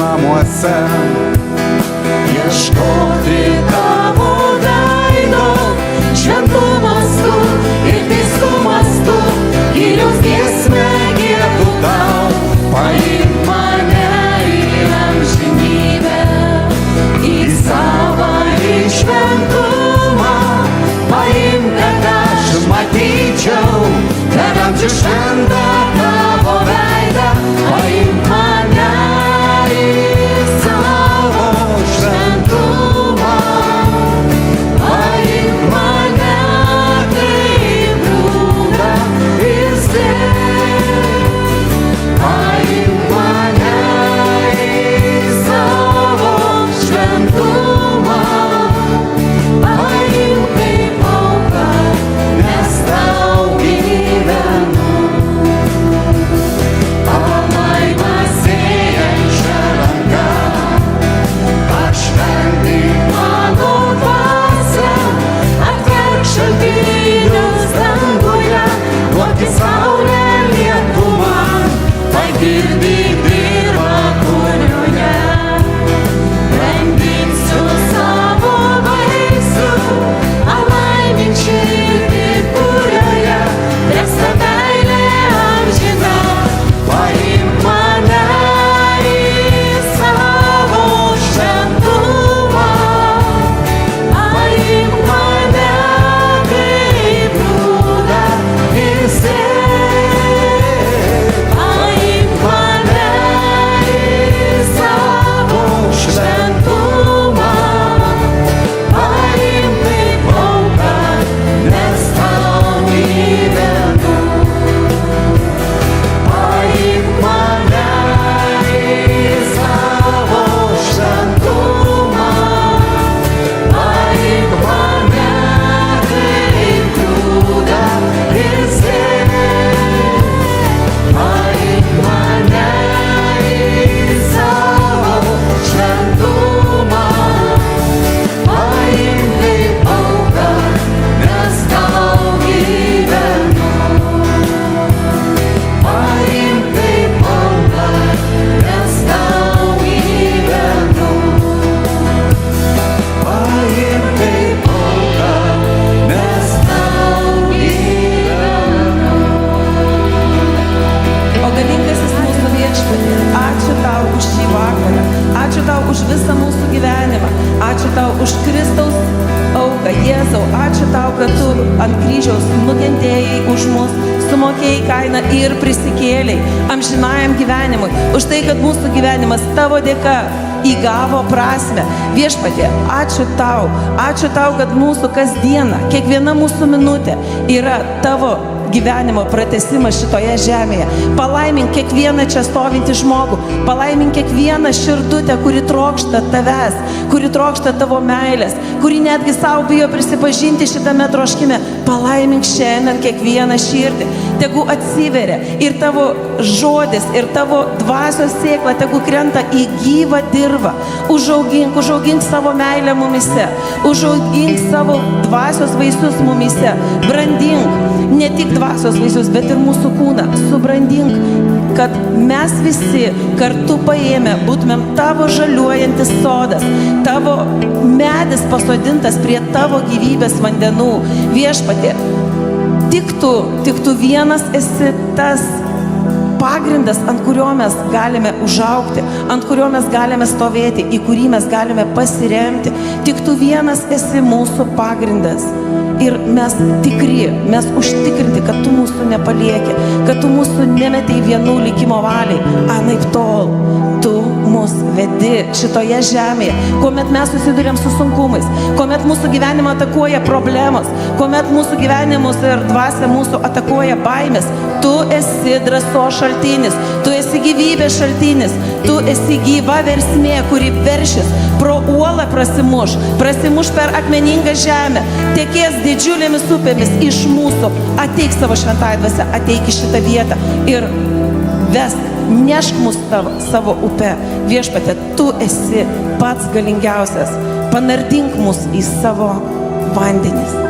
namuose. Ieškoti tavo veido, šventų mastų ir teisų mastų, Kyriaus giesmę giedu tau. Paimk mane į amžinybę, į savąjį šventumą. Paimk, kad aš matyčiau per amžių šventą tavo veidą. Paimk mane į savo šventumą. Paimk mane kaip grūdą ir sėk. Paimk mane į savo šventumą. Paimk kaip auką, nes tau gyvenu. Palaima sėjančia ranka, pašventyk mano dvasią, atverk šaltinius danguje, duok saulę lietumą, pagirdyk dirvą, kurioje brandinsiu savo vaisių, palaimink širdį, kurioje bręsta meilė amžina. Paimk mane į savo šventumą. Paimk mane kaip grūdą ir sėk. Paimk mane į savo šventumą. Paimk kaip auką, nes tau gyvenu. Paimk mane į savo šventumą. Paimk mane kaip grūdą ir sėk. Paimk mane į savo šventumą. Paimk kaip auką, nes tau gyvenu. Paimk kaip auką, nes tau gyvenu. Paimk kaip auką, nes tau gyvenu. O galingasis mūsų viešpatie, ačiū tau už šį vakarą, ačiū tau už visą mūsų gyvenimą, ačiū tau už Kristaus auką, Jėzau, ačiū tau, kad tu ant kryžiaus nukentėjai už mus, sumokėjai kainą ir prisikėlei amžinajam gyvenimui, už tai, kad mūsų gyvenimas tavo dėka įgavo prasmę. Viešpatie, ačiū tau, kad mūsų kasdiena, kiekviena mūsų minutė yra tavo gyvenimo pratęsimas šitoje žemėje. Palaimink kiekvieną čia stovintį žmogų, palaimink kiekvieną širdutę, kuri trokšta tavęs, kuri trokšta tavo meilės, kuri netgi savo bijo prisipažinti šitame troškime. Palaimink šiandien kiekvieną širdį, tegu atsiveria ir tavo žodis, ir tavo dvasios sėkla tegu krenta į gyvą dirvą. Užaugink savo meilę mumise, užaugink savo dvasios vaisius mumise, brandink ne tik dvasios vaisius, bet ir mūsų kūną, subrandink, kad mes visi kartu paėmę būtumėm tavo žaliuojantis sodas, tavo medis pasodintas prie tavo gyvybės vandenų. Viešpatie, tik tu vienas esi tas pagrindas, ant kurio mes galime užaugti, ant kurio mes galime stovėti, į kurį mes galime pasiremti. Tik tu vienas esi mūsų pagrindas. Ir mes tikri, mes užtikrinti, kad tu mūsų nepalieki, kad tu mūsų nemetei vienų likimo valiai. Anaip tol tu mus vedi šitoje žemėje, kuomet mes susiduriam su sunkumais, kuomet mūsų gyvenimą atakuoja problemos, kuomet mūsų gyvenimus ir dvasia mūsų atakuoja baimės. Tu esi drąsos šaltinis, tu esi gyvybės šaltinis, tu esi gyva versmė, kuri veršis pro uolą prasimuš per akmeningą žemę, tekės didžiulėmis upėmis iš mūsų. Ateik savo šventąją dvasią, ateik į šitą vietą ir vesk, nešk mus savo upę. Viešpatie, tu esi pats galingiausias, panardink mus į savo vandenis.